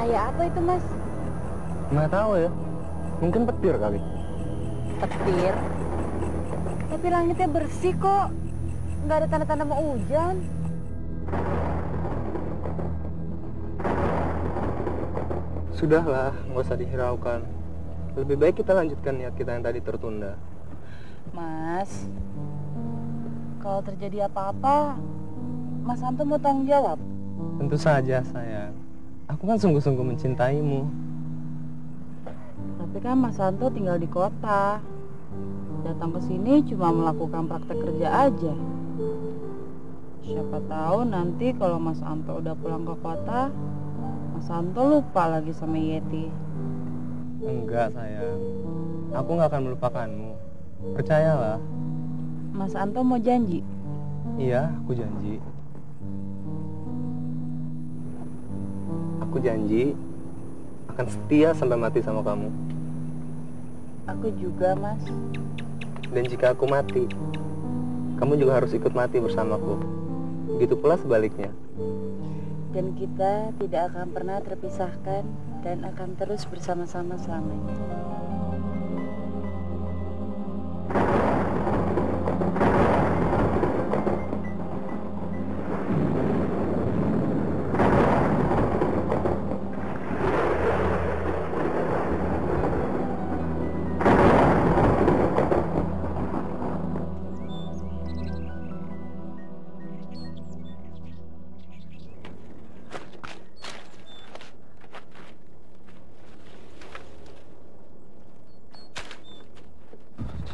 Kayak apa itu, Mas? Nggak tahu ya. Mungkin petir kali. Petir. Tapi langitnya bersih kok. Nggak ada tanda-tanda mau hujan. Sudahlah, nggak usah dihiraukan. Lebih baik kita lanjutkan niat kita yang tadi tertunda. Mas, kalau terjadi apa-apa, Mas Santo mau tanggung jawab? Tentu saja, sayang. Aku kan sungguh-sungguh mencintaimu. Tapi kan Mas Santo tinggal di kota. Datang ke sini cuma melakukan praktek kerja aja. Siapa tahu nanti kalau Mas Santo udah pulang ke kota, Mas Santo lupa lagi sama Yeti. Enggak, sayang. Aku nggak akan melupakanmu. Percayalah. Mas Santo mau janji? Iya, aku janji. Aku janji akan setia sampai mati sama kamu. Aku juga, Mas. Dan jika aku mati, kamu juga harus ikut mati bersamaku. Begitu pula sebaliknya. Dan kita tidak akan pernah terpisahkan dan akan terus bersama-sama selamanya.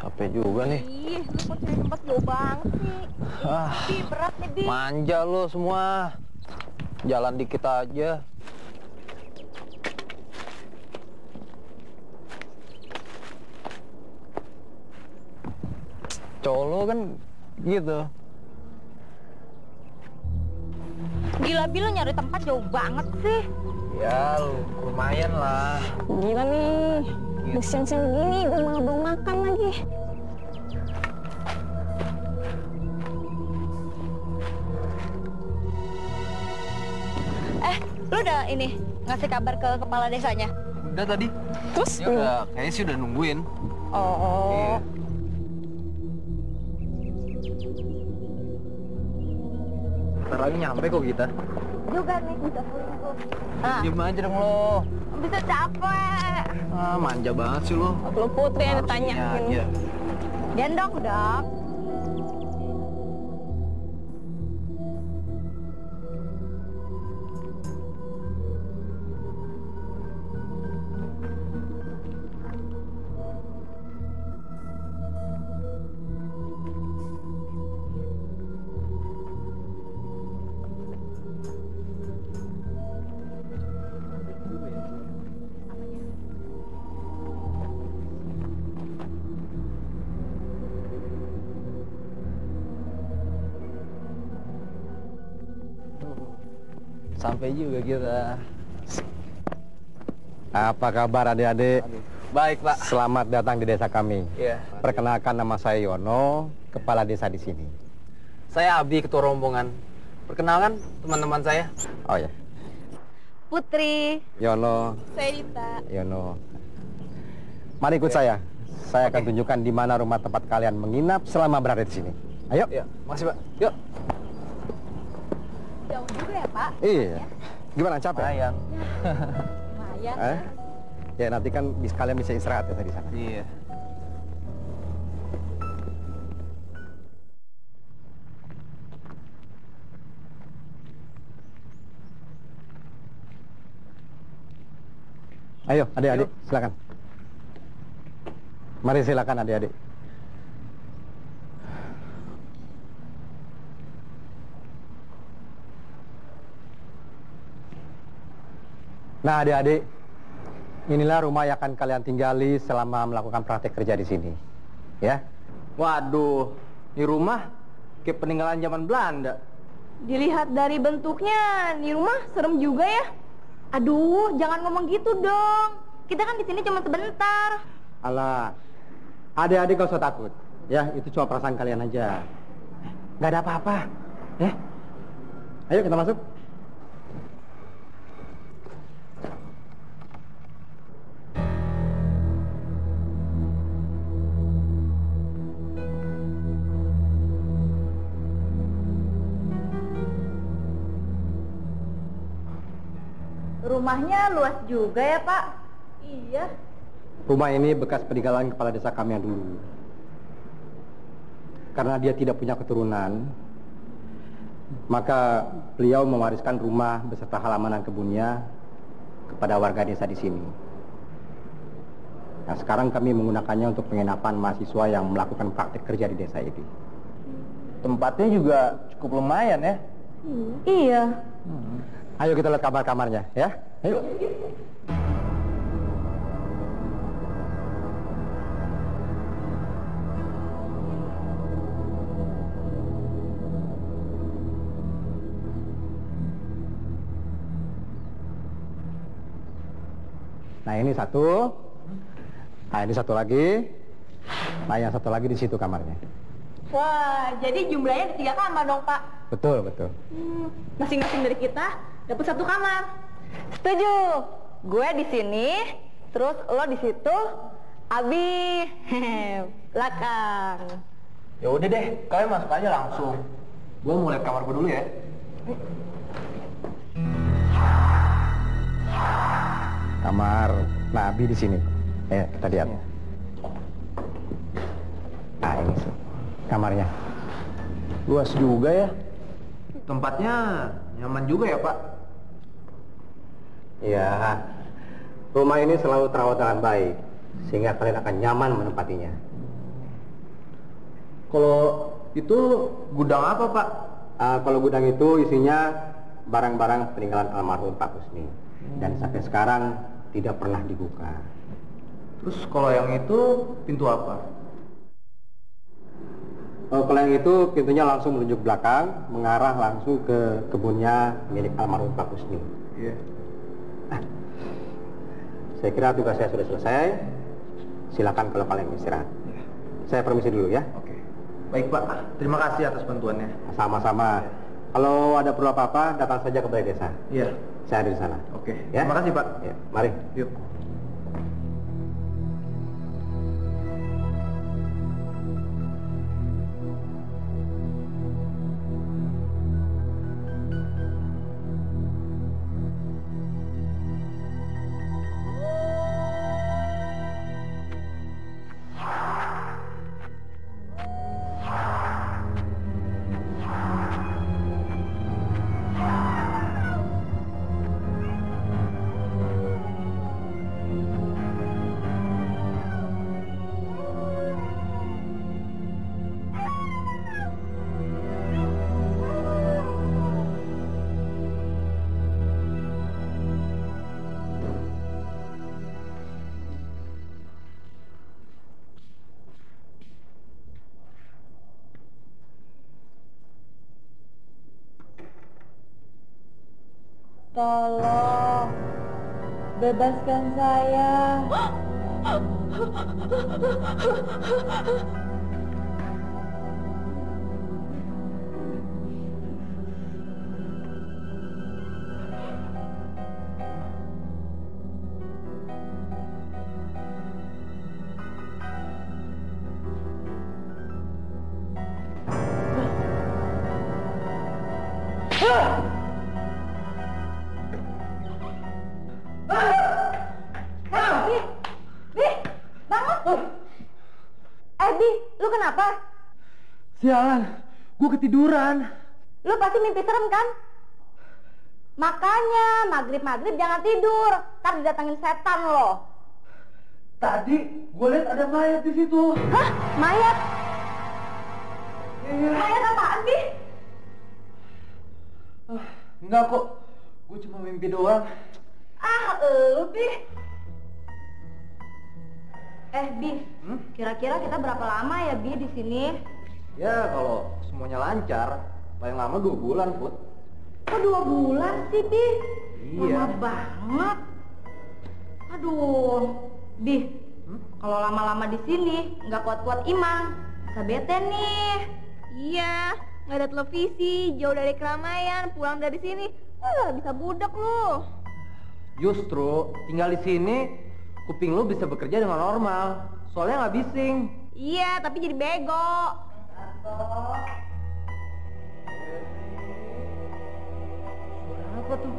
Capek juga nih. Ih, lu kok cari tempat jauh banget sih? Bi, berat nih, Bi. Manja lu semua. Jalan dikit aja. Colo kan gitu. Gila, Bi, lu nyari tempat jauh banget sih. Ya, lumayan lah. Gila nih, udah siang-siang gini, gue malah belum makan lagi. Lu udah ini, ngasih kabar ke kepala desanya? Udah tadi. Terus? Ya udah, kayaknya sih udah nungguin. Oh. Iya. Ntar lagi nyampe kok kita. Juga nih, bisa pulang tuh. Ah, Diem aja dong lo. bisa capek. Ah, manja banget sih lo. Lu Putri yang Harusnya ditanyain. aja. Gendong, Dok. Sampai juga kita. Apa kabar adik-adik? Baik, Pak. Selamat datang di desa kami. Iya. Perkenalkan, nama saya Yono, kepala desa di sini. Saya Abi, ketua rombongan. Perkenalkan teman-teman saya. Oh ya, Putri. Yono, Saya Dita. Yono. Mari ikut saya. Saya akan tunjukkan di mana rumah tempat kalian menginap selama berada di sini. Ayo. Iya, makasih, Pak. Yuk. Jauh juga ya, Pak? Iya. Gimana, capek? Sayang. Lumayan. Ya nanti kan kalian bisa istirahat ya di sana. Iya. Ayo, adik-adik, silakan. Mari silakan adik-adik. Nah, adik-adik, inilah rumah yang akan kalian tinggali selama melakukan praktek kerja di sini. Ya. Waduh, di rumah kayak peninggalan zaman Belanda. Dilihat dari bentuknya, di rumah serem juga ya. Aduh, jangan ngomong gitu dong. Kita kan di sini cuma sebentar. Alah, adik-adik gak usah takut. Ya, itu cuma perasaan kalian aja. Gak ada apa-apa. Ya. Ayo kita masuk. Rumahnya luas juga ya, Pak? Iya. Rumah ini bekas peninggalan kepala desa kami yang dulu. Karena dia tidak punya keturunan, maka beliau mewariskan rumah beserta halaman dan kebunnya kepada warga desa di sini. Nah, sekarang kami menggunakannya untuk penginapan mahasiswa yang melakukan praktek kerja di desa ini. Tempatnya juga cukup lumayan ya. Iya. Ayo kita lihat kamar-kamarnya, ya. Ayo. Nah, ini satu. Nah, ini satu lagi. Nah, yang satu lagi di situ kamarnya. Wah, jadi jumlahnya ada 3 kamar dong, Pak. Betul, betul. Masing-masing dari kita dapat 1 kamar. Setuju. Gue di sini, terus lo di situ, Abi belakang. Ya udah deh, kalian masuk aja langsung. Gua mau lihat kamar gua dulu ya. Kamar Nabi di sini. Kita lihat. Nah, ini sih kamarnya. Luas juga ya. Tempatnya nyaman juga ya, Pak. Ya, rumah ini selalu terawat dengan baik, sehingga kalian akan nyaman menempatinya. Kalau itu gudang apa, Pak? Kalau gudang itu isinya barang-barang peninggalan almarhum Pak Kusni, dan sampai sekarang tidak pernah dibuka. Terus kalau yang itu pintu apa? Kalau yang itu pintunya langsung menunjuk belakang, mengarah langsung ke kebunnya milik almarhum Pak Kusni. Iya. Saya kira tugas saya sudah selesai. Silakan kalau kalian istirahat. Saya permisi dulu ya. Oke. Baik, Pak. Terima kasih atas bantuannya. Sama-sama. Kalau ada perlu apa-apa, datang saja ke balai desa. Iya. Saya ada di sana. Oke. Ya? Terima kasih, Pak. Ya, mari. Yuk. Tolong, bebaskan saya. Bi, lu kenapa? Sialan, gue ketiduran. Lu pasti mimpi serem kan? Makanya maghrib-maghrib jangan tidur, ntar didatengin setan loh. Tadi gue lihat ada mayat di situ. Hah? Mayat? Iya. Mayat apaan, Bi? Enggak kok, gue cuma mimpi doang. Lu, Bi. Bi, kira-kira kita berapa lama ya, Bi, di sini? Ya kalau semuanya lancar, paling lama 2 bulan, Put. Kok 2 bulan sih, Bi? Iya. Lama banget. Aduh, Bi, kalau lama-lama di sini nggak kuat-kuat iman, bisa bete nih. Iya, nggak ada televisi, jauh dari keramaian, pulang dari sini, bisa budak lu. Justru tinggal di sini, kuping lu bisa bekerja dengan normal. Soalnya nggak bising. Iya, tapi jadi bego. Suara apa tuh?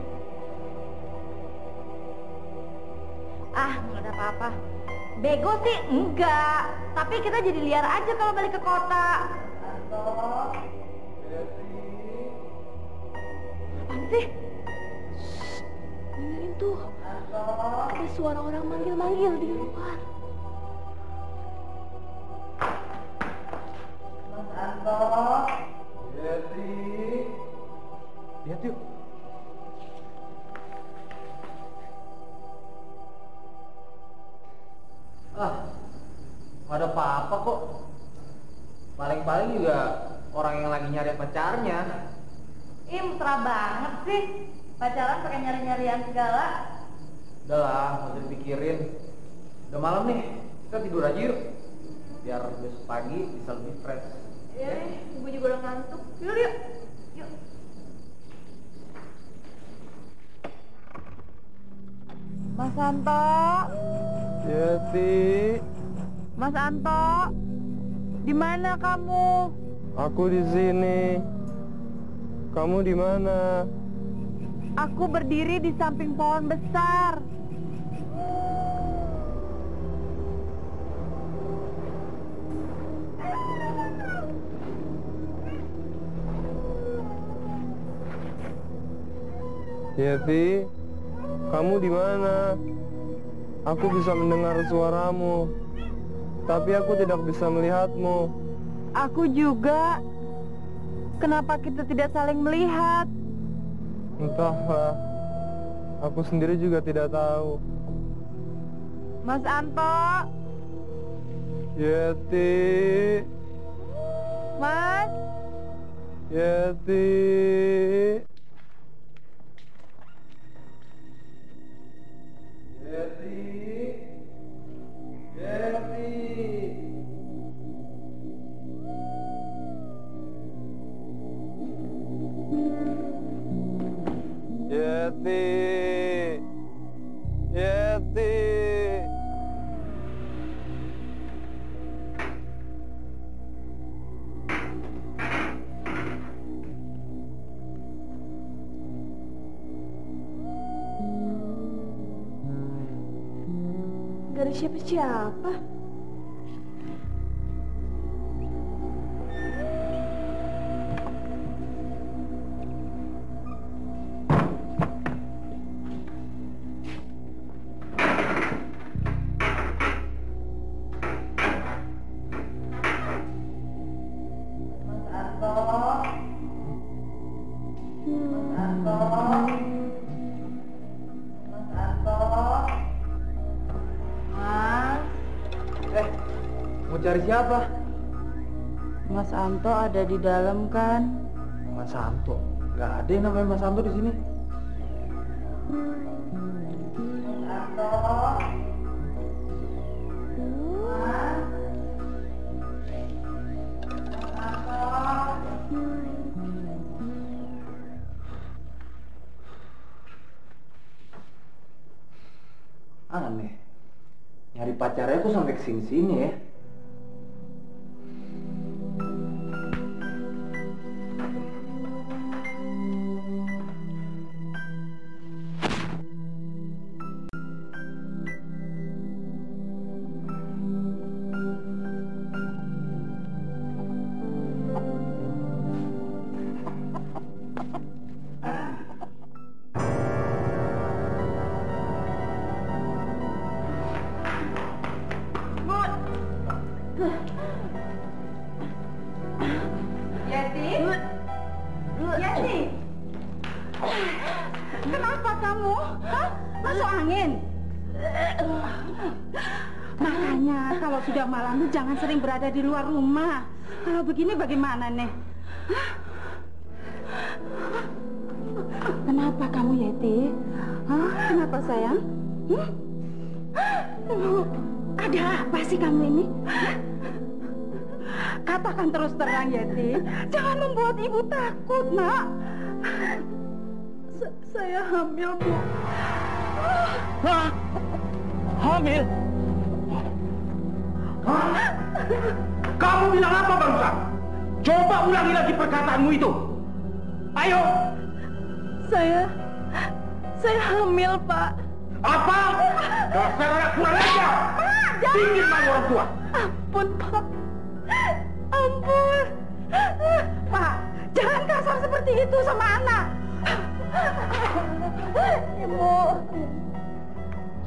apa-apa. Bego sih enggak, tapi kita jadi liar aja kalau balik ke kota. Apaan sih? Dengerin tuh, ada suara orang manggil-manggil di luar. Lihat yuk. Nggak ada apa-apa kok. Paling-paling juga orang yang lagi nyari pacarnya. Ih, mesra banget sih. Pacaran pakai nyari-nyarian segala. Udah lah, nggak usah dipikirin. Udah malam nih, kita tidur aja yuk. Biar besok pagi bisa lebih fresh. Ya, gue juga udah ngantuk. Yuk, yuk. Yuk. Mas Anto, Yeti, Mas Anto, di mana kamu? aku di sini. Kamu di mana? Aku berdiri di samping pohon besar. Yeti, kamu di mana? Aku bisa mendengar suaramu, tapi aku tidak bisa melihatmu. Aku juga. Kenapa kita tidak saling melihat? Entahlah, aku sendiri juga tidak tahu. Mas Anto, Yeti, Mas, Yeti. Yeti, Yeti. Yeti, Yeti. Gak ada siapa-siapa. Mau cari siapa? Mas Anto ada di dalam kan? Mas Santo. Nggak ada yang namanya Mas Santo di sini. Aneh. Nyari pacarnya kok sampai kesini-sini ya? Yeti? Yeti? Kenapa kamu? Hah? Masuk angin? Makanya kalau sudah malam tuh jangan sering berada di luar rumah. Kalau begini bagaimana nih? Hah? Kenapa kamu Yeti? Hah? Kenapa sayang? Ada apa sih kamu ini? Hah? Katakan terus terang Yeti. Jangan membuat ibu takut, Nak. Saya hamil, Bu. Hah? Hamil? Hah? Kamu bilang apa barusan? Coba ulangi lagi perkataanmu itu. Ayo. Saya hamil, Pak. Apa? Dasar anak kurang ajar! Bikin malu orang tua! Ampun, Pak. Ampun. Pak, jangan kasar seperti itu sama anak. Ibu.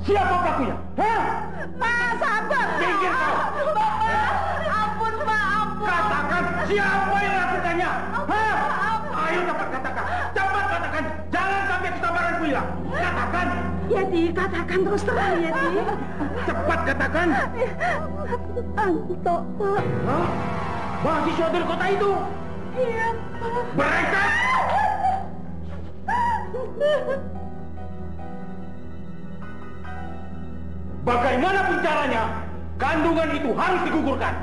Siapa pelakunya? Hah? Pak, sabar. Minggir kau! Bapak, ampun, Pak, ampun. Katakan siapa yang melakukannya? Hah? Ayo cepat katakan! Cepat katakan! Jangan sampai kesabaranku hilang! Katakan! Yeti, katakan terus terang, Yeti. Cepat katakan! Anto, Pak. Hah? Mahasiswa dari kota itu? Iya, Pak. Brengsek! Bagaimanapun caranya, kandungan itu harus digugurkan.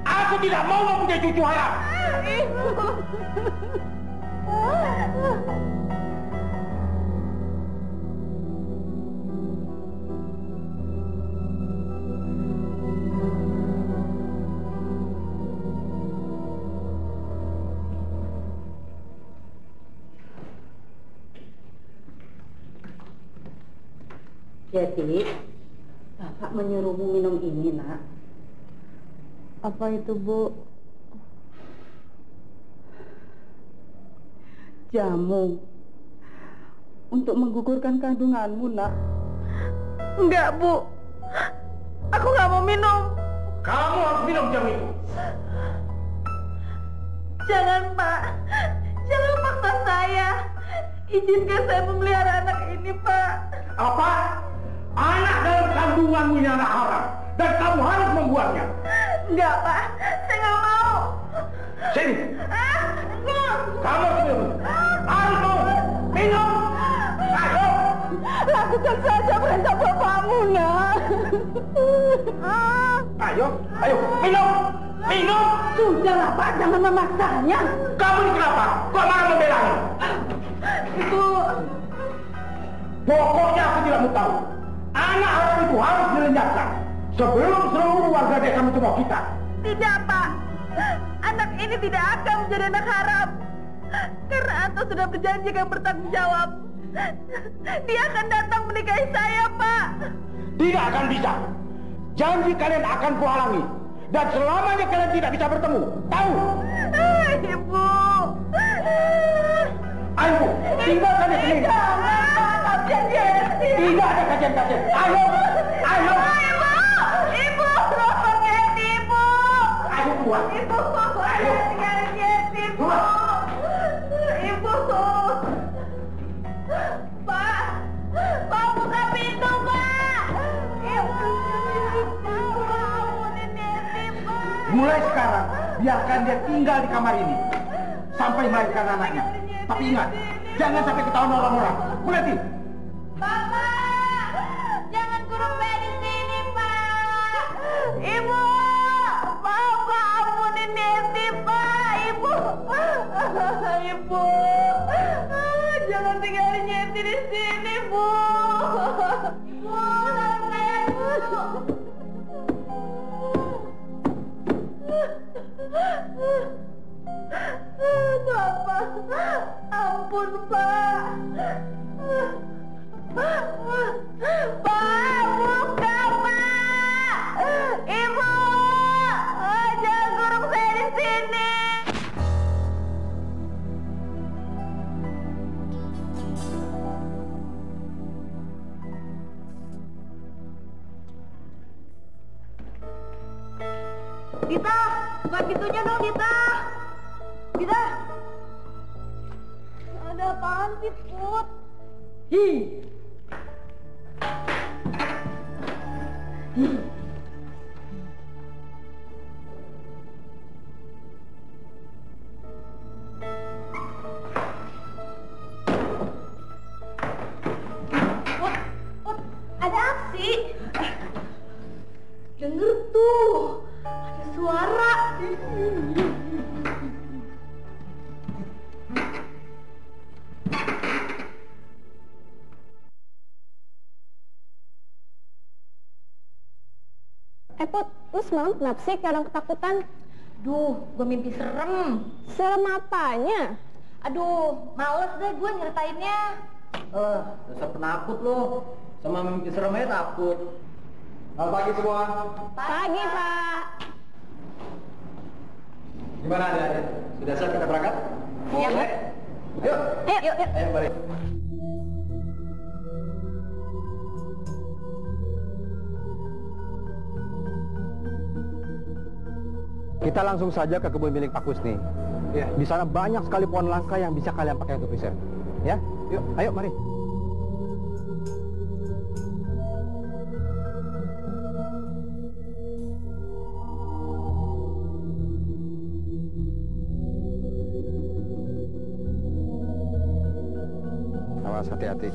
Aku tidak mau mempunyai cucu haram. Ibu. Jadi, Bapak menyuruhmu minum ini, Nak. Apa itu, Bu? Jamu. Untuk menggugurkan kandunganmu, Nak. Enggak, Bu. Aku nggak mau minum. Kamu harus minum jamu itu. Jangan, Pak. Jangan paksa saya. Izinkan saya memelihara anak ini, Pak. Apa? Anak dalam kandunganmu ini anak haram. Dan kamu harus membuangnya. Enggak, Pak. Saya nggak mau. Sini. Enggak. Kamu harus minum. Harus mau. Minum. Ayo. Lakukan saja perintah bapakmu, Nak. Ayo. Ayo. Minum. Minum. Sudahlah, Pak. Jangan memaksanya. Kamu ini kenapa? Kok malah membelanya? Ibu. Pokoknya aku tidak mau tahu. Anak haram itu harus dilenyapkan sebelum seluruh warga desa mencemooh kita. Tidak, Pak. Anak ini tidak akan menjadi anak haram. Karena Anto sudah berjanji akan bertanggung jawab. Dia akan datang menikahi saya, Pak. Tidak akan bisa. Janji kalian akan kuhalangi. Dan selamanya kalian tidak bisa bertemu. Tahu? Ibu. Ayo, tinggalkan di sini. Tidak ada kajian-kajian. Ayo, ayo. Ibu, tolong Yeti, Ibu. Ayo keluar. Ibu, Ayo. tinggalin Yeti, Ibu. Keluar. Ibu. Pak, buka pintu, Pak. Ibu. Bangunin Yeti, Pak. Mulai sekarang, biarkan dia tinggal di kamar ini. Sampai melahirkan anaknya. Tapi ingat, jangan sampai ketahuan orang-orang. Mengerti? Bapak, jangan kurung saya di sini, Pak. Ibu, Bapak ampunin Yeti, Pak. Ibu, Ibu, jangan tinggalin Yeti di sini, Bu. Ibu, tolong saya, Bu. Bapak, ampun, Pak. Pak, buka, Pak. Ibu, jangan kurung saya di sini. Dita, buka pintunya dong, Dita. Dita. Ada apaan sih, Put? Put, ada aksi. Denger tuh, ada suara. Put, lu semalam kenapa sih kadang ketakutan? Duh, gue mimpi serem. Serem apanya? Aduh, males deh gue nyeritainnya. Dasar penakut lo. Sama mimpi serem aja takut. Selamat pagi semua. Pagi, Pak. Gimana adik-adik? Sudah siap kita berangkat? Iya. Yuk. Yuk. Ayo balik. Kita langsung saja ke kebun milik Pak Kusni. Ya. Di sana banyak sekali pohon langka yang bisa kalian pakai untuk riset. Ya, yuk, ayo, mari. Awas, hati-hati.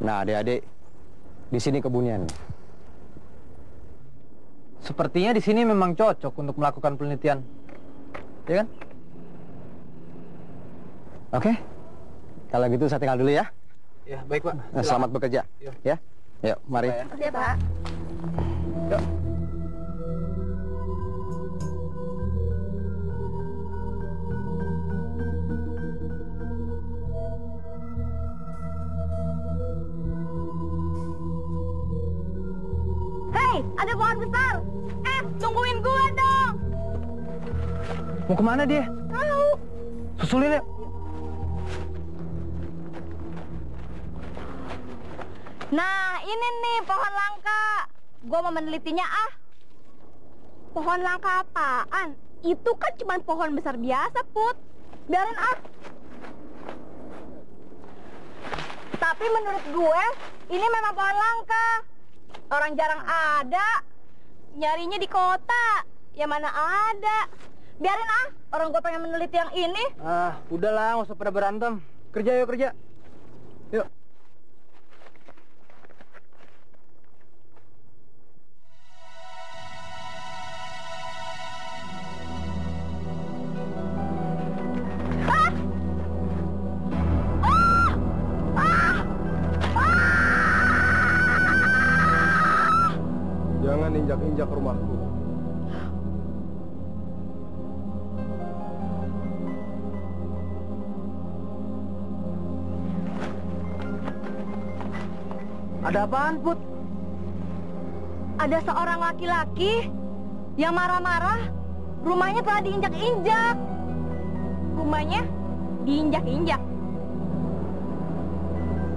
Nah, adik-adik, di sini kebunnya nih. Sepertinya di sini memang cocok untuk melakukan penelitian. Ya kan? Oke. Kalau gitu saya tinggal dulu ya. Ya, baik, Pak. Nah, selamat bekerja. Yuk. Ya. Yuk, mari. Oke, Pak. Yuk. Hei, ada pohon besar. Tungguin gua dong. Mau kemana dia? Tahu. Susulin ya. Nah, ini nih pohon langka. Gua mau menelitinya ah. Pohon langka apaan? Itu kan cuma pohon besar biasa, Put. Biarin ah. Tapi menurut gue, ini memang pohon langka. Orang jarang ada. Nyarinya di kota. Ya mana ada. Biarin ah. Orang gue pengen meneliti yang ini. Ah, udahlah, nggak usah pada berantem. Kerja yuk, kerja. Yuk. Jangan injak-injak rumahku. Ada apaan, Put? Ada seorang laki-laki yang marah-marah. Rumahnya telah diinjak-injak. Rumahnya diinjak-injak.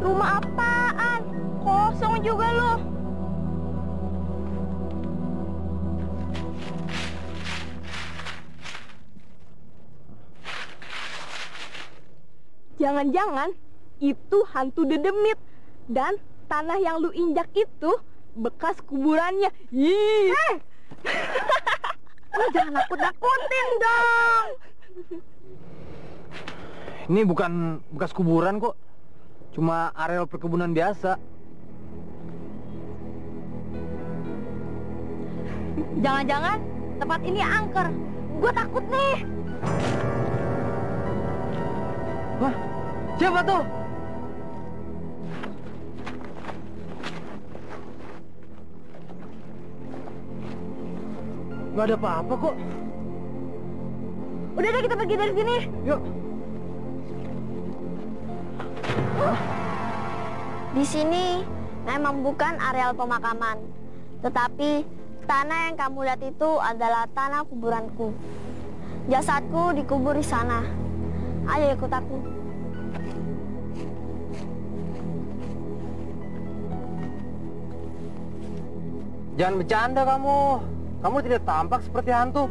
Rumah apaan? Kosong juga loh. Jangan-jangan itu hantu dedemit. Dan tanah yang lu injak itu bekas kuburannya. Ih. Lu jangan nakut-nakutin dong. Ini bukan bekas kuburan kok. Cuma areal perkebunan biasa. Jangan-jangan tempat ini angker. Gue takut nih. Wah, siapa tuh? Nggak ada apa-apa kok. Udah deh, kita pergi dari sini. Yuk. Di sini memang bukan areal pemakaman, tetapi tanah yang kamu lihat itu adalah tanah kuburanku. Jasadku dikubur di sana. Ayo ikut aku. Jangan bercanda kamu. Kamu tidak tampak seperti hantu.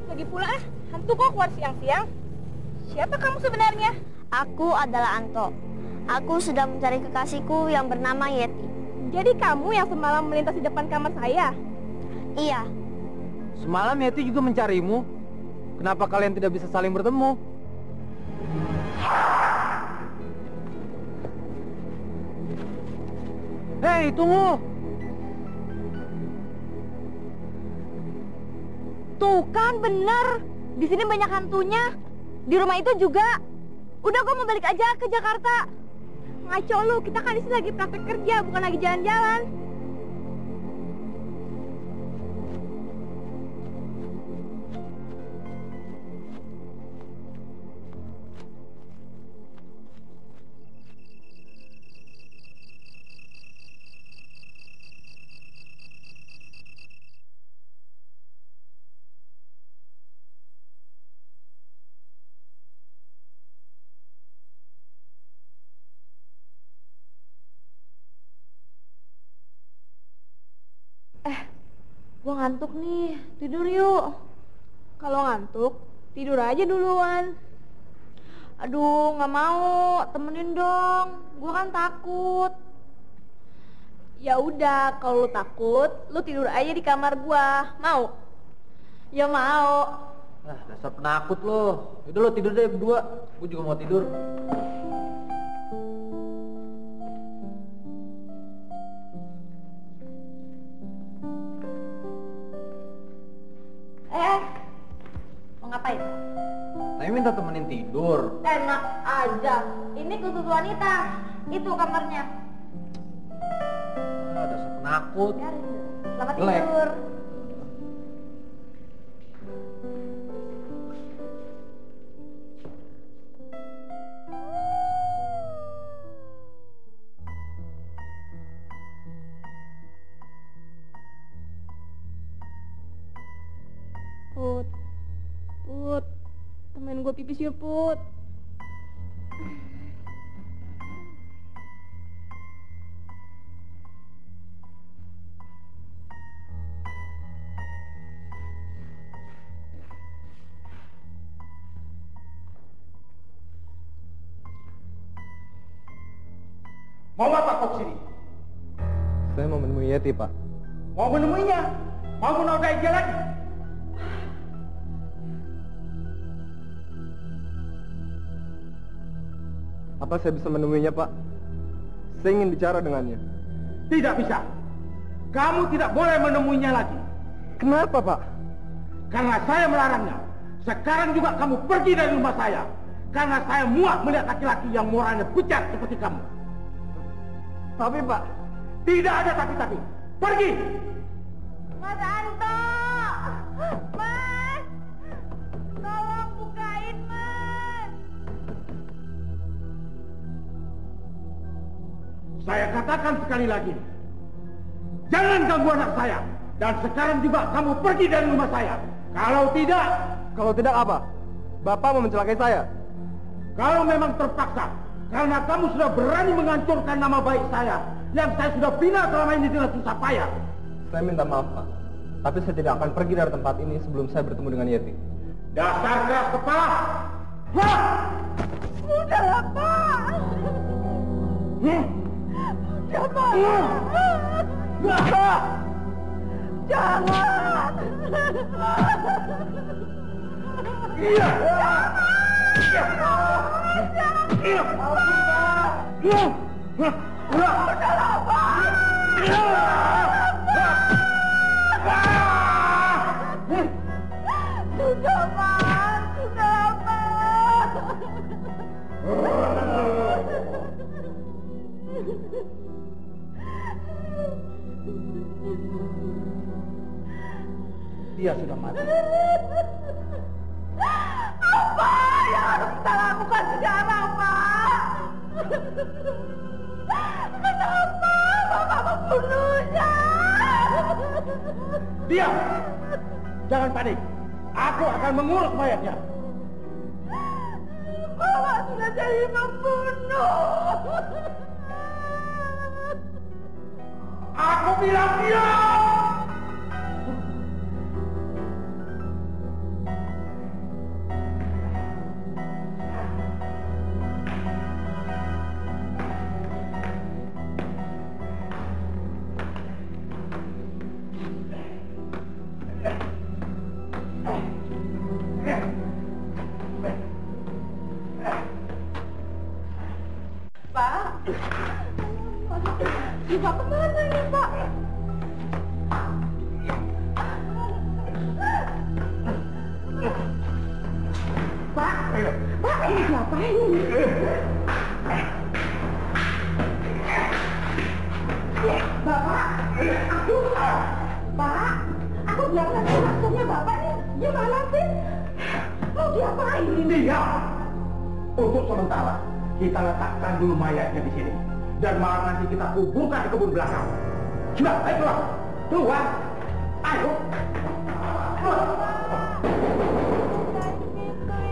Lagi pula, hantu kok keluar siang-siang? Siapa kamu sebenarnya? Aku adalah Anto. Aku sudah mencari kekasihku yang bernama Yeti. Jadi kamu yang semalam melintas di depan kamar saya? Iya, Semalam Yeti juga mencarimu. Kenapa kalian tidak bisa saling bertemu? Hei, tunggu! Tuh kan bener. Di sini banyak hantunya. Di rumah itu juga. Udah, gue mau balik aja ke Jakarta. Ngaco lu, kita kan di sini lagi praktek kerja, bukan lagi jalan-jalan. Gua ngantuk nih, tidur yuk. Kalau ngantuk, tidur aja duluan. Aduh, nggak mau, temenin dong. Gua kan takut. Ya udah, kalau lu takut, lu tidur aja di kamar gua. Mau? Ya mau. Ah, dasar penakut lo. Yaudah lo tidur deh berdua. Gue juga mau tidur. Mau ngapain? Saya minta temenin tidur. Enak aja. Ini khusus wanita. Itu kamarnya. Ah, dasar penakut. Biarin. Selamat Jelek. tidur. Put, temenin gue pipis yuk, Put. Mau apa kau kesini? Saya mau menemui Yeti, Pak. Mau menemuinya? Mau menodai dia lagi? Apa saya bisa menemuinya, Pak? Saya ingin bicara dengannya. Tidak bisa. Kamu tidak boleh menemuinya lagi. Kenapa, Pak? Karena saya melarangnya. Sekarang juga kamu pergi dari rumah saya. Karena saya muak melihat laki-laki yang moralnya bejat seperti kamu. Tapi, Pak, Tidak ada tapi-tapi. Pergi! Mas Anto! Mas! Tolong bukain, Mas! Saya katakan sekali lagi. Jangan ganggu anak saya. Dan sekarang juga kamu pergi dari rumah saya. Kalau tidak apa? Bapak mau mencelakai saya. kalau memang terpaksa, karena kamu sudah berani menghancurkan nama baik saya, yang saya sudah bina selama ini dengan susah payah. Saya minta maaf, Pak. Tapi saya tidak akan pergi dari tempat ini sebelum saya bertemu dengan Yeti. Dasar keras kepala! Hah? Udahlah, Pak! Udah, Pak! Jangan! Iya! Sudah, Pak! Sudah, Pak! Dia sudah mati. Apa yang harus kita lakukan sekarang, Pak? Kenapa Bapak membunuhnya? Diam! Jangan panik. Aku akan mengurus mayatnya. Bapak sudah jadi pembunuh. Aku bilang diam! Pak, dibawa kemana ini, Pak? Pak, ini diapain ini? Bapak, Pak, aku bilang tadi maksudnya Bapak nih, gimana sih? Mau diapain ini? Diam! Untuk sementara, kita letakkan dulu mayatnya di sini. Dan malam nanti kita kuburkan di kebun belakang. Sudah, ayo keluar. Keluar. Ayo.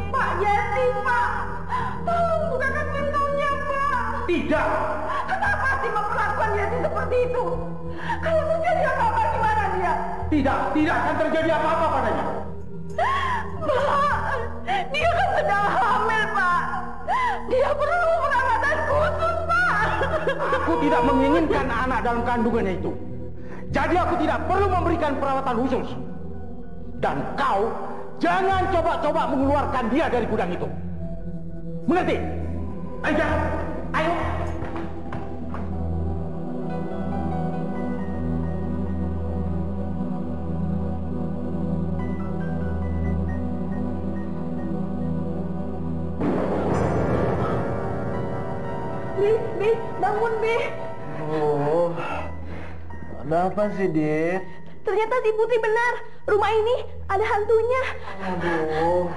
Pak Yeti, Pak! Tolong bukakan pintunya, Pak! Tidak. Kenapa sih memperlakukan Yeti seperti itu? Kalau terjadi apa-apa gimana dia? Tidak akan terjadi apa-apa padanya. Pak, dia kan sedang hamil, Pak. Dia perlu perawatan khusus, Pak. Aku tidak menginginkan anak dalam kandungannya itu. Jadi aku tidak perlu memberikan perawatan khusus. Dan kau jangan coba-coba mengeluarkan dia dari gudang itu. Mengerti? Ayo, jangan. Ayo. Bi, bangun, Bi. Oh, ada apa sih, Dit? Ternyata si Putri benar. Rumah ini ada hantunya. Aduh,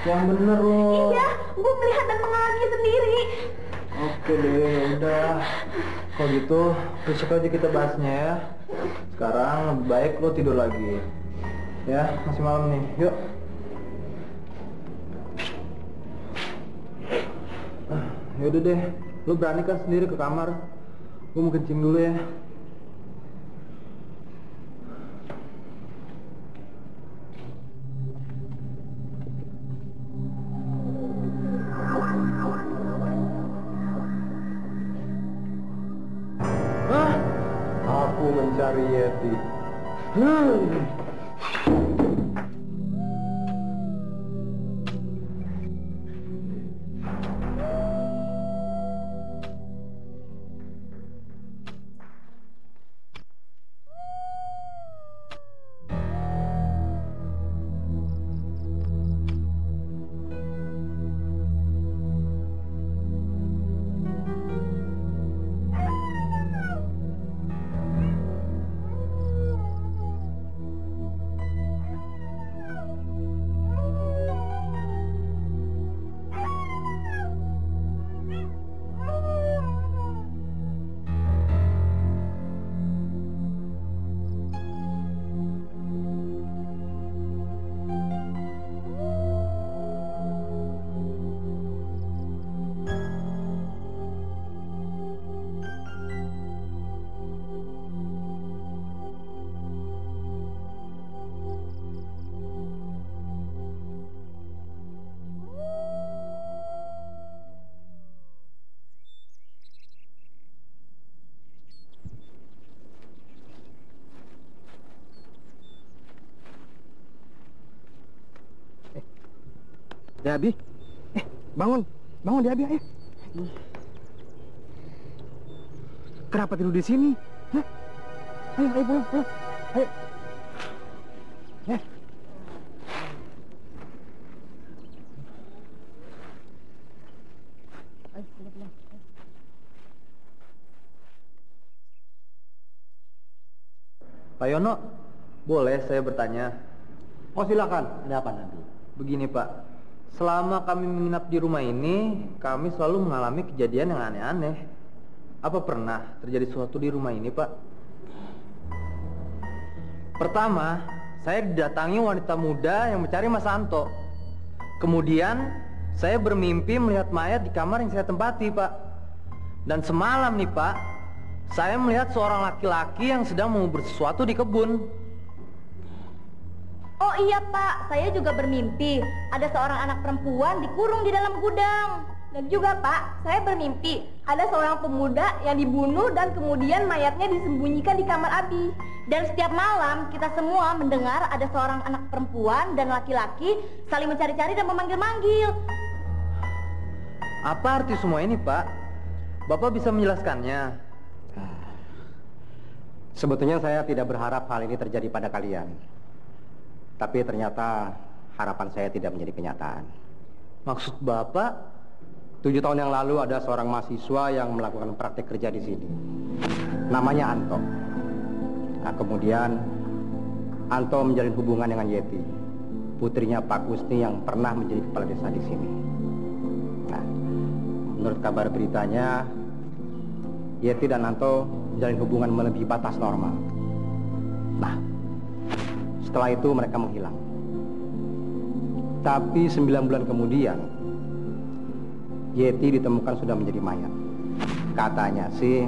yang bener loh. Iya, gue melihat dan mengalaminya sendiri. Oke deh, udah. Kalau gitu, besok aja kita bahasnya ya. Sekarang lebih baik lo tidur lagi. Ya, masih malam nih. Yuk. Yaudah deh, lo berani kan sendiri ke kamar. Gue mau kencing dulu ya. Hah? Aku mencari Yeti. Abi, bangun Abi, ayo. Kenapa tidur di sini? Hah? Ayo pulang, ayo. Pulang. Pak Yono, boleh saya bertanya? Oh silakan, ada apa nanti? Begini Pak, selama kami menginap di rumah ini, kami selalu mengalami kejadian yang aneh-aneh. Apa pernah terjadi sesuatu di rumah ini, Pak? Pertama, saya didatangi wanita muda yang mencari Mas Anto. Kemudian, saya bermimpi melihat mayat di kamar yang saya tempati, Pak. Dan semalam nih, Pak, saya melihat seorang laki-laki yang sedang mengubur sesuatu di kebun. Oh iya Pak, saya juga bermimpi ada seorang anak perempuan dikurung di dalam gudang. Dan juga Pak, saya bermimpi ada seorang pemuda yang dibunuh dan kemudian mayatnya disembunyikan di kamar Abi. Dan setiap malam kita semua mendengar ada seorang anak perempuan dan laki-laki saling mencari-cari dan memanggil-manggil. Apa arti semua ini, Pak? Bapak bisa menjelaskannya? Sebetulnya saya tidak berharap hal ini terjadi pada kalian. Tapi ternyata harapan saya tidak menjadi kenyataan. Maksud Bapak? 7 tahun yang lalu ada seorang mahasiswa yang melakukan praktek kerja di sini. Namanya Anto. Nah, kemudian Anto menjalin hubungan dengan Yeti, putrinya Pak Kusni yang pernah menjadi kepala desa di sini. Nah, menurut kabar beritanya, Yeti dan Anto menjalin hubungan melebihi batas normal. Nah, setelah itu mereka menghilang. Tapi 9 bulan kemudian, Yeti ditemukan sudah menjadi mayat. Katanya sih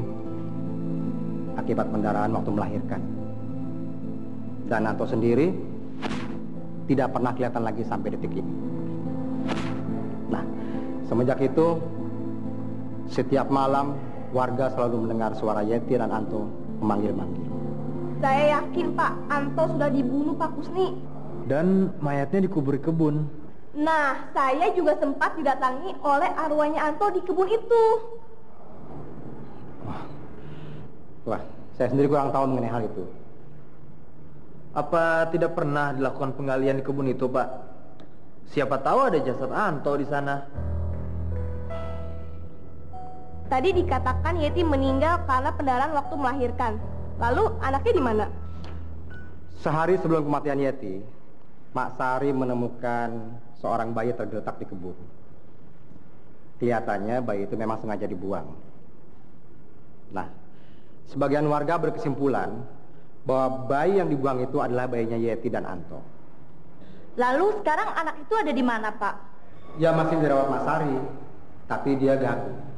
akibat pendarahan waktu melahirkan. Dan Anto sendiri tidak pernah kelihatan lagi sampai detik ini. Nah, semenjak itu, setiap malam warga selalu mendengar suara Yeti dan Anto memanggil-manggil. Saya yakin Pak, Anto sudah dibunuh Pak Kusni. Dan mayatnya dikubur di kebun. Nah, saya juga sempat didatangi oleh arwahnya Anto di kebun itu. Wah, saya sendiri kurang tahu mengenai hal itu. Apa tidak pernah dilakukan penggalian di kebun itu, Pak? Siapa tahu ada jasad Anto di sana. Tadi dikatakan Yeti meninggal karena pendarahan waktu melahirkan. Lalu anaknya di mana? Sehari sebelum kematian Yeti, Mak Sari menemukan seorang bayi tergeletak di kebun. Kelihatannya bayi itu memang sengaja dibuang. Nah, sebagian warga berkesimpulan bahwa bayi yang dibuang itu adalah bayinya Yeti dan Anto. Lalu sekarang anak itu ada di mana, Pak? Ya masih dirawat Mak Sari, tapi dia gagal.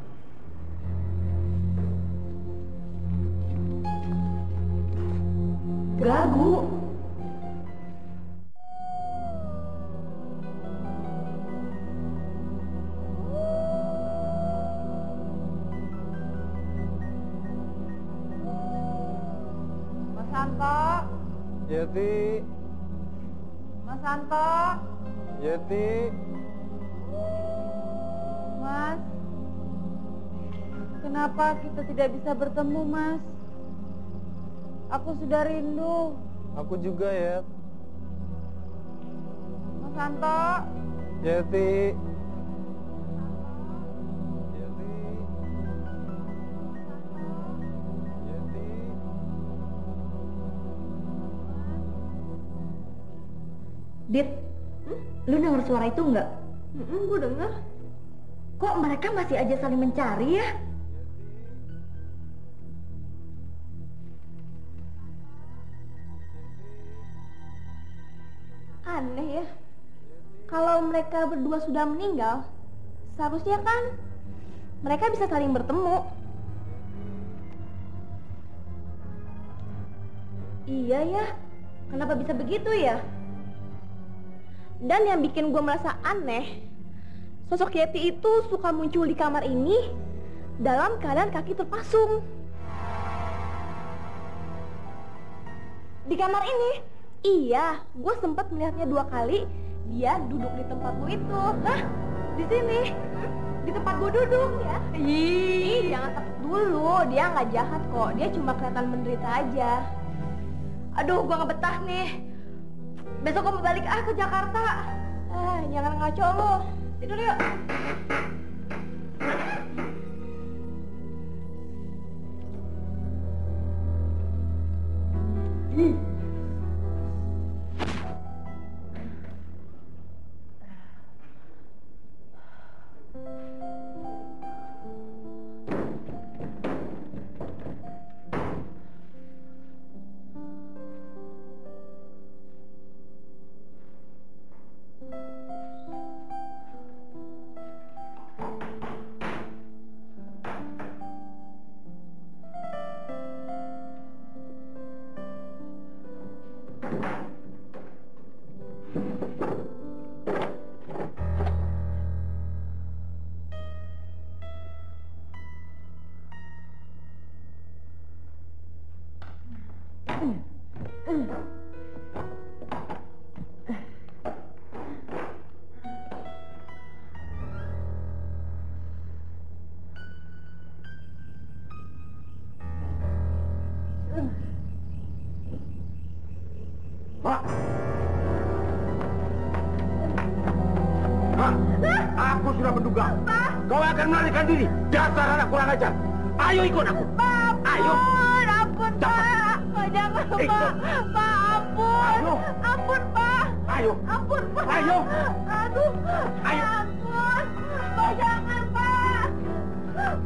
Gagu. Mas Anto, Yeti, Mas Anto, Yeti. Mas. Kenapa kita tidak bisa bertemu, Mas? Aku sudah rindu. Aku juga, Yet. Mas Anto, Yeti. Yeti. Yeti. Dit, lu dengar suara itu enggak? Gue dengar. Kok mereka masih aja saling mencari ya? Aneh ya. Kalau mereka berdua sudah meninggal, seharusnya kan mereka bisa saling bertemu. Iya ya, kenapa bisa begitu ya? Dan yang bikin gue merasa aneh, sosok Yeti itu suka muncul di kamar ini dalam keadaan kaki terpasung. Di kamar ini? Iya, gue sempat melihatnya 2 kali. Dia duduk di tempatmu itu. Hah? Di sini? Di tempat gue duduk ya? Ih, jangan takut dulu. Dia nggak jahat kok. Dia cuma kelihatan menderita aja. Aduh, gue nggak betah nih. Besok gue mau balik ke Jakarta. Jangan ngaco lo. Tidur yuk. Aku sudah menduga kau akan melarikan diri. Dasar anak kurang ajar. Ayo ikut aku. Ayo. Ampun, Pak. Jangan, Pak. Pak, ampun. Ayo. Ampun, Pak. Ayo. Ampun, Pak. Ayo. Aduh. Ayo. Ampun. Pak, jangan, Pak.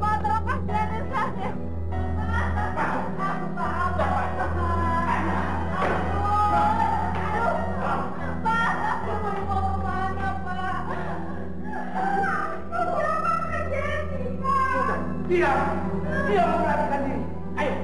Pak, terlepas dari saya. Dia mau melarikan diri. Ayo.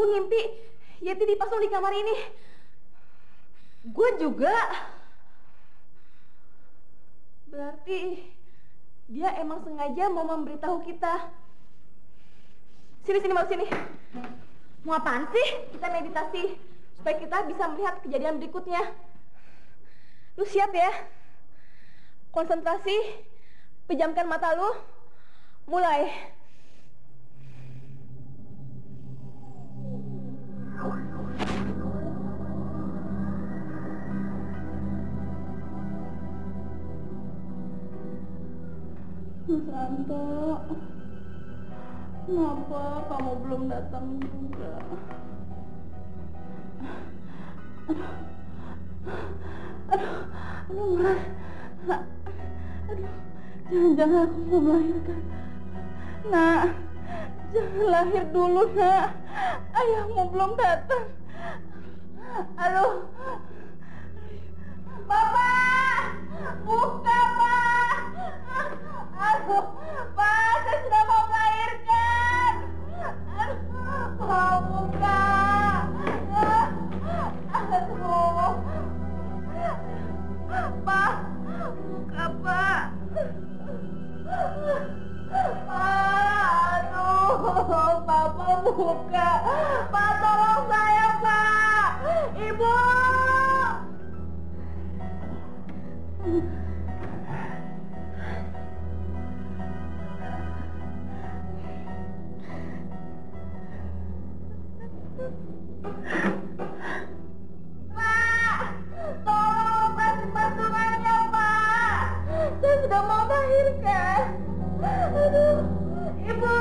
ngimpi Yeti dipasung di kamar ini. Gue juga. Berarti dia emang sengaja mau memberitahu kita. Sini, Mas, sini. Mau apaan sih? Kita meditasi supaya kita bisa melihat kejadian berikutnya. Lu siap ya? Konsentrasi, pejamkan mata lu. Mulai. Mas Anto, kenapa kamu belum datang juga? Aduh, Mas. Aduh, jangan-jangan aku mau melahirkan. Nak, jangan lahir dulu, nak. Ayahmu belum datang. Aduh. Bapak! Buka, Pak! Aduh, Pak, saya sudah mau melahirkan. Aduh, buka. Aduh. Pak, buka, Pak. Aduh, Bapak buka. Pak, tolong saya, Pak. Ibu. Pak, tolong kasih pasungannya, Pak. Saya sudah mau melahirkan. Aduh, Ibu.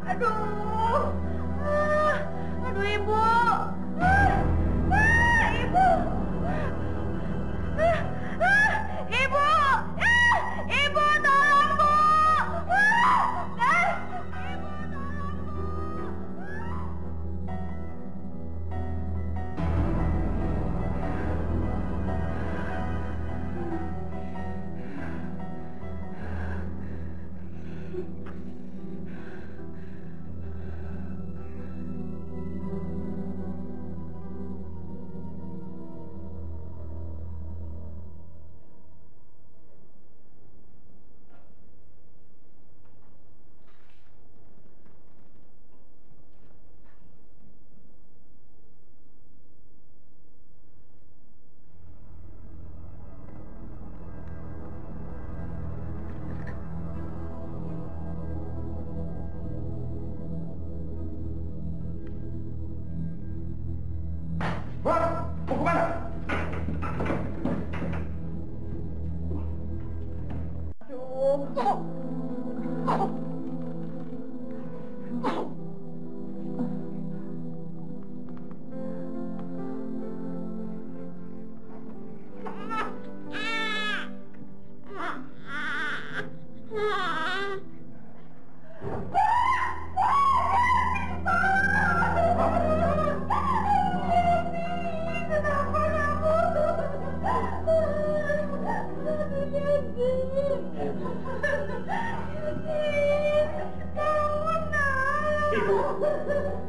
Aduh. Aduh, Ibu. Ibu. Ibu. Ibu, tolong, Bu.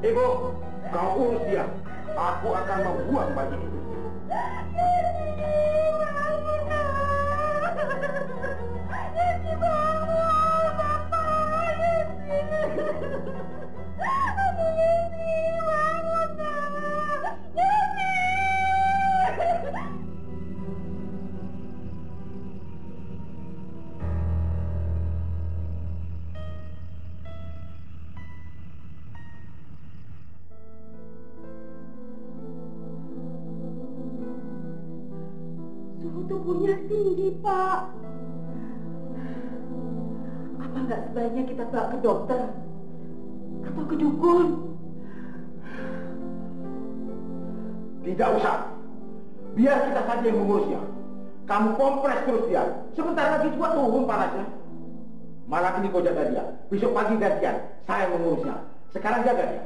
Ibu, kau urus dia. Aku akan membuang bayi itu. Suhu tubuhnya tinggi, Pak. Apa nggak sebaiknya kita bawa ke dokter atau ke dukun? Tidak usah. Biar kita saja yang mengurusnya. Kamu kompres terus dia. Sebentar lagi juga turun panasnya. Malam ini kau jaga dia. Besok pagi gantian. Saya mengurusnya. Sekarang jaga dia.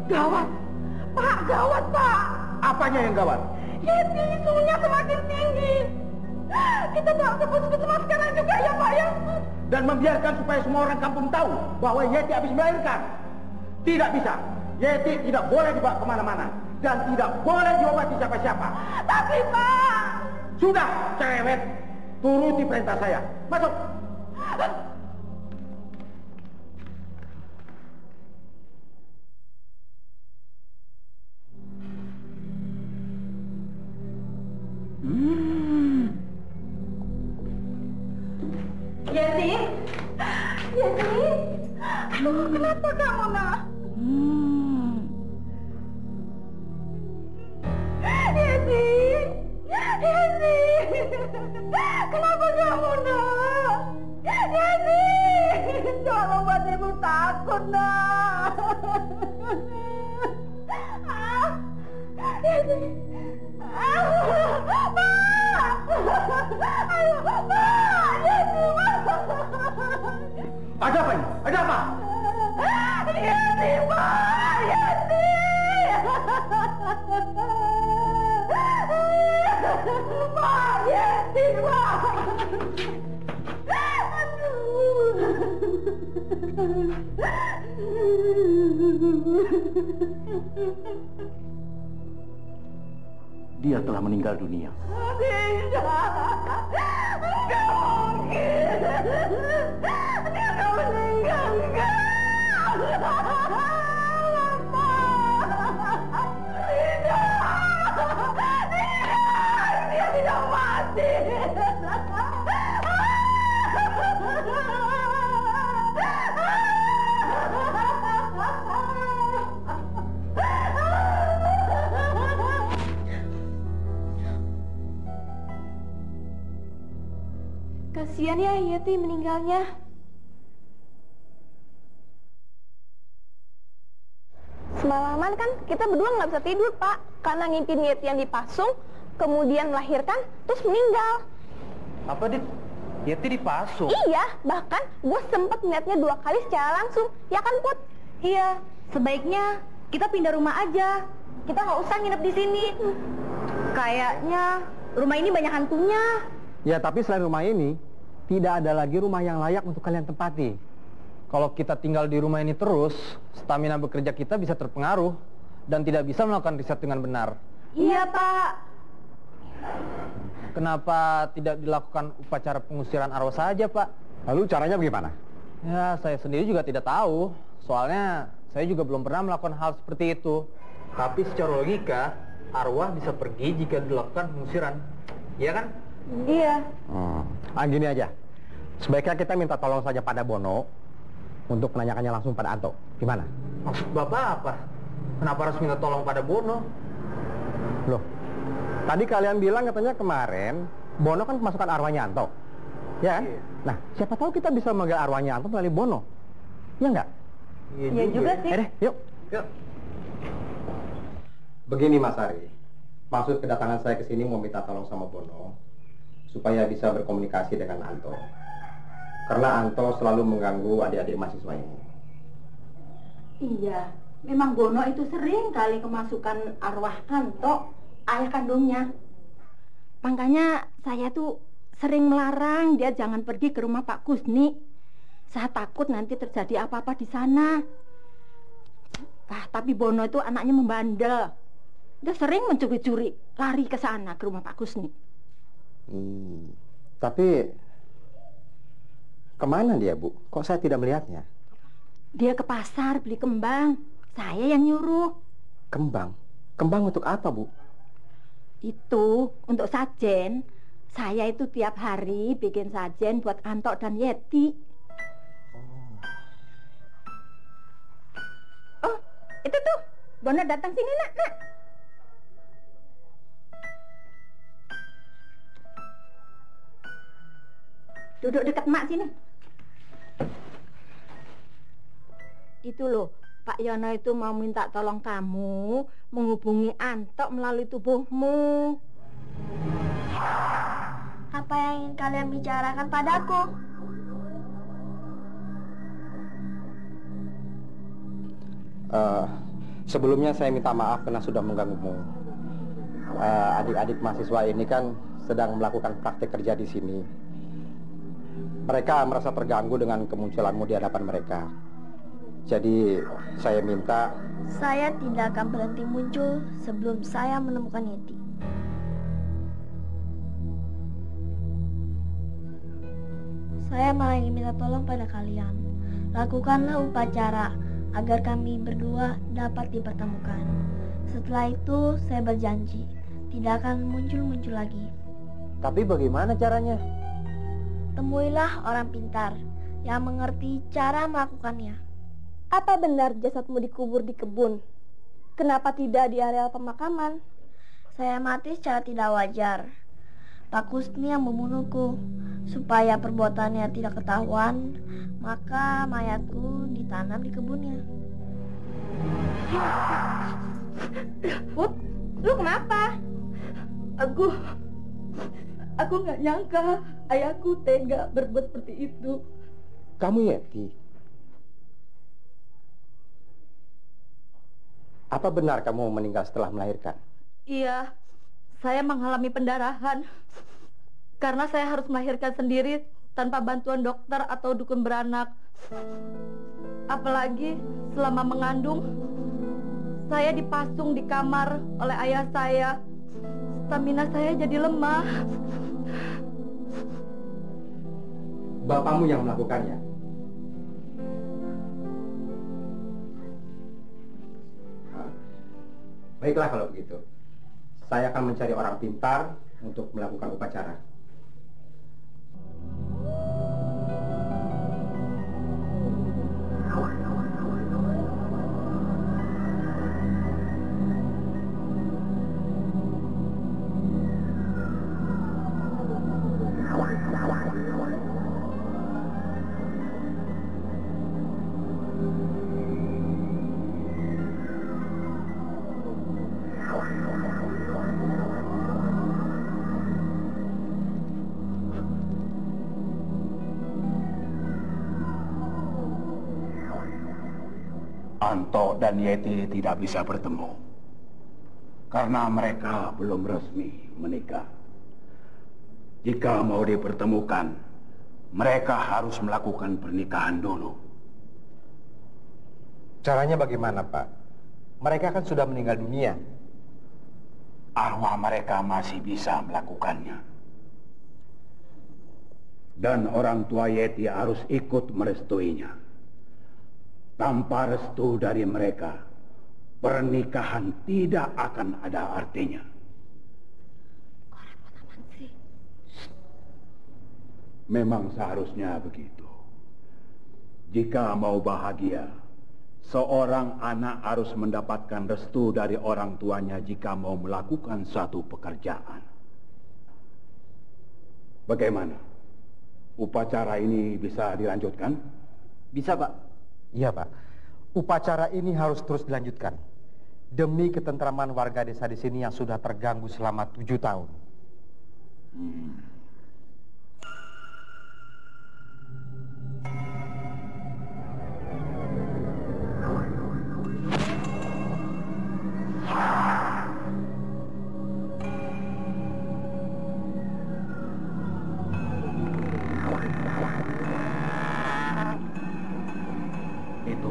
Gawat. Pak, gawat, Pak. Apanya yang gawat? Yeti, suhunya semakin tinggi. Kita bawa ke puskesmas sekarang juga ya, Pak ya. Dan membiarkan supaya semua orang kampung tahu bahwa Yeti habis melahirkan. Tidak bisa. Yeti tidak boleh dibawa kemana-mana. Dan tidak boleh diobati siapa-siapa. Tapi, Pak. Sudah, cerewet. Turuti perintah saya. Masuk. Yeti. Yeti. Aduh, kenapa kamu, nak? Yeti. Yeti. Kenapa kamu, nak? Yeti. Jangan buat ibu takut, nak. Yeti. Pak. Ayo, Pak. Yeti, Pak. Ada apa ini? Ada apa? Yeti, Pak. Yeti. Pak, Yeti, Pak. Dia telah meninggal dunia. Tidak. Enggak mungkin. Dia akan meninggal. Enggak. Dia tidak mati. Kasihan ya Yeti meninggalnya. Semalaman kan kita berdua nggak bisa tidur, Pak. Karena ngimpin Yeti yang dipasung, kemudian melahirkan, terus meninggal. Apa, Dit? Yeti dipasung? Iya, bahkan gue sempet ngeliatnya 2 kali secara langsung. Ya kan, Put? Iya, sebaiknya kita pindah rumah aja. Kita nggak usah nginep di sini. Kayaknya rumah ini banyak hantunya. Ya, tapi selain rumah ini, tidak ada lagi rumah yang layak untuk kalian tempati. Kalau kita tinggal di rumah ini terus, stamina bekerja kita bisa terpengaruh dan tidak bisa melakukan riset dengan benar. Iya, Pak. Kenapa tidak dilakukan upacara pengusiran arwah saja, Pak? Lalu caranya bagaimana? Ya, saya sendiri juga tidak tahu. Soalnya saya juga belum pernah melakukan hal seperti itu. Tapi secara logika, arwah bisa pergi jika dilakukan pengusiran. Iya kan? Iya. Gini aja. Sebaiknya kita minta tolong saja pada Bono untuk menanyakannya langsung pada Anto. Gimana? Maksud Bapak apa? Kenapa harus minta tolong pada Bono? Loh, tadi kalian bilang katanya kemarin Bono kan kemasukan arwahnya Anto. Ya kan? Nah, siapa tahu kita bisa memanggil arwahnya Anto melalui Bono. Ya enggak? Iya juga sih. Deh, yuk. Yuk. Begini Mas Ari, maksud kedatangan saya ke sini mau minta tolong sama Bono supaya bisa berkomunikasi dengan Anto. Karena Anto selalu mengganggu adik-adik mahasiswa ini. Iya, memang Bono itu sering kali kemasukan arwah Anto, ayah kandungnya. Makanya saya tuh sering melarang dia jangan pergi ke rumah Pak Kusni. Saya takut nanti terjadi apa-apa di sana. Tapi Bono itu anaknya membandel. Dia sering mencuri-curi, lari ke sana ke rumah Pak Kusni. Tapi kemana dia, Bu? Kok saya tidak melihatnya? Dia ke pasar beli kembang. Saya yang nyuruh. Kembang? Kembang untuk apa, Bu? Itu untuk sajen. Saya itu tiap hari bikin sajen buat Anto dan Yeti. Oh, itu tuh. Bono datang sini, nak. Duduk dekat mak sini. Itu loh, Pak Yono itu mau minta tolong kamu menghubungi Anto melalui tubuhmu. Apa yang ingin kalian bicarakan padaku? Sebelumnya saya minta maaf karena sudah mengganggumu. Adik-adik mahasiswa ini kan sedang melakukan praktek kerja di sini. Mereka merasa terganggu dengan kemunculanmu di hadapan mereka. Jadi saya minta... Saya tidak akan berhenti muncul sebelum saya menemukan Yeti. Saya malah ingin minta tolong pada kalian. Lakukanlah upacara agar kami berdua dapat dipertemukan. Setelah itu saya berjanji tidak akan muncul-muncul lagi. Tapi bagaimana caranya? Temuilah orang pintar yang mengerti cara melakukannya. Apa benar jasadmu dikubur di kebun? Kenapa tidak di areal pemakaman? Saya mati secara tidak wajar. Pak Kusni yang membunuhku. Supaya perbuatannya tidak ketahuan, maka mayatku ditanam di kebunnya. Put, lu kenapa? Aku nggak nyangka ayahku tega berbuat seperti itu. Kamu Yeti? Apa benar kamu meninggal setelah melahirkan? Iya, saya mengalami pendarahan. Karena saya harus melahirkan sendiri tanpa bantuan dokter atau dukun beranak. Apalagi selama mengandung, saya dipasung di kamar oleh ayah saya. Stamina saya jadi lemah. Bapakmu yang melakukannya? Baiklah kalau begitu. Saya akan mencari orang pintar untuk melakukan upacara. Anto dan Yeti tidak bisa bertemu karena mereka belum resmi menikah. Jika mau dipertemukan, mereka harus melakukan pernikahan dulu. Caranya bagaimana, Pak? Mereka kan sudah meninggal dunia. Arwah mereka masih bisa melakukannya. Dan orang tua Yeti harus ikut merestuinya. Tanpa restu dari mereka, pernikahan tidak akan ada artinya. Memang seharusnya begitu. Jika mau bahagia, seorang anak harus mendapatkan restu dari orang tuanya jika mau melakukan suatu pekerjaan. Bagaimana? Upacara ini bisa dilanjutkan? Bisa, Pak. Iya, Pak. Upacara ini harus terus dilanjutkan demi ketentraman warga desa di sini yang sudah terganggu selama 7 tahun.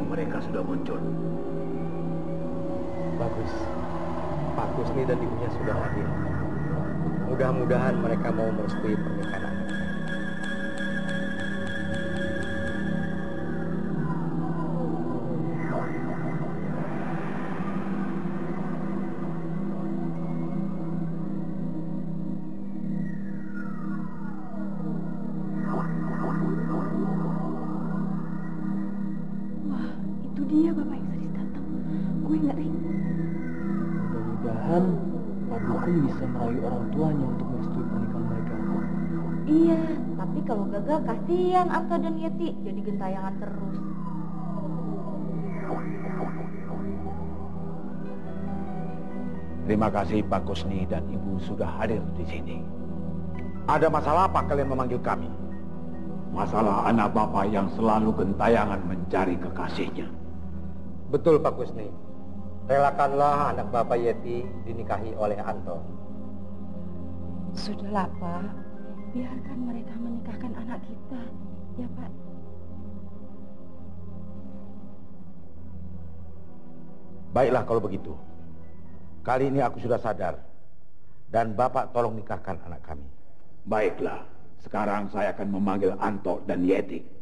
Mereka sudah muncul. Bagus. Pak Kusni dan ibunya sudah hadir. Mudah-mudahan mereka mau merestui pernikahan anaknya. Dia bapak yang sadis datang. Gue ngeri. Mudah-mudahan Pak Dukun bisa merayu orang tuanya untuk merestui pernikahan mereka. Iya, tapi kalau gagal kasihan Arta dan Yeti jadi gentayangan terus. Terima kasih Pak Kusni dan Ibu sudah hadir di sini. Ada masalah apa kalian memanggil kami? Masalah anak bapak yang selalu gentayangan mencari kekasihnya. Betul, Pak Kusni. Relakanlah anak Bapak Yeti dinikahi oleh Anto. Sudahlah Pak, biarkan mereka menikahkan anak kita, ya Pak. Baiklah kalau begitu. Kali ini aku sudah sadar. Dan Bapak tolong nikahkan anak kami. Baiklah, sekarang saya akan memanggil Anto dan Yeti.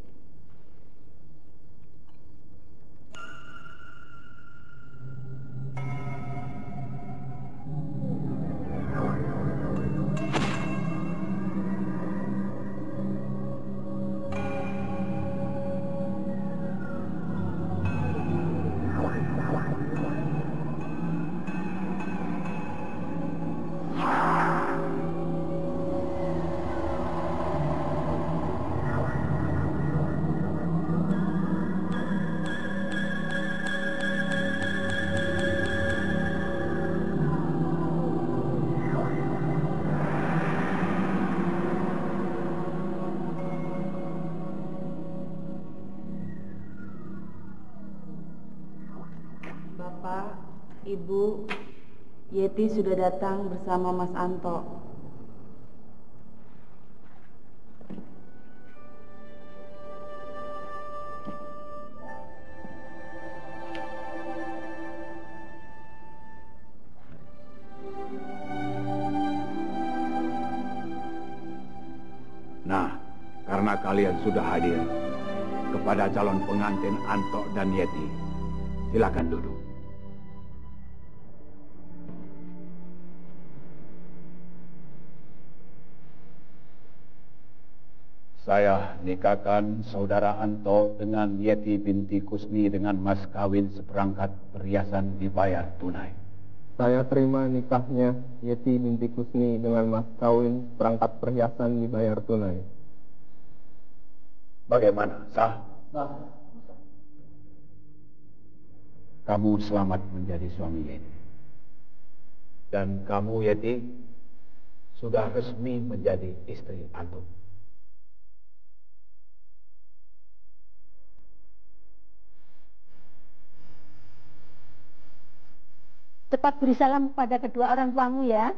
Bapak, Ibu, Yeti sudah datang bersama Mas Anto. Nah, karena kalian sudah hadir, kepada calon pengantin Anto dan Yeti, silakan duduk. Saya nikahkan saudara Anto dengan Yeti binti Kusni dengan mas kawin seperangkat perhiasan dibayar tunai. Saya terima nikahnya Yeti binti Kusni dengan mas kawin perangkat perhiasan dibayar tunai. Bagaimana? Sah? Sah. Kamu selamat menjadi suami Yeti. Dan kamu Yeti sudah resmi menjadi istri Anto. Cepat beri salam kepada kedua orang tuamu ya.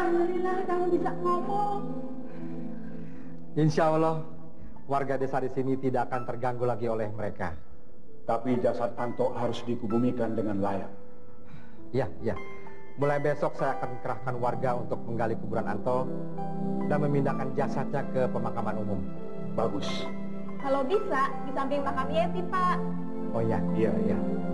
Alhamdulillah kamu bisa ngomong. Insya Allah warga desa di sini tidak akan terganggu lagi oleh mereka. Tapi jasad Anto harus dikubumikan dengan layak. Ya, ya. Mulai besok saya akan kerahkan warga untuk menggali kuburan Anto dan memindahkan jasadnya ke pemakaman umum. Bagus. Kalau bisa, di samping makam Yeti, Pak. Oh ya, Iya, iya.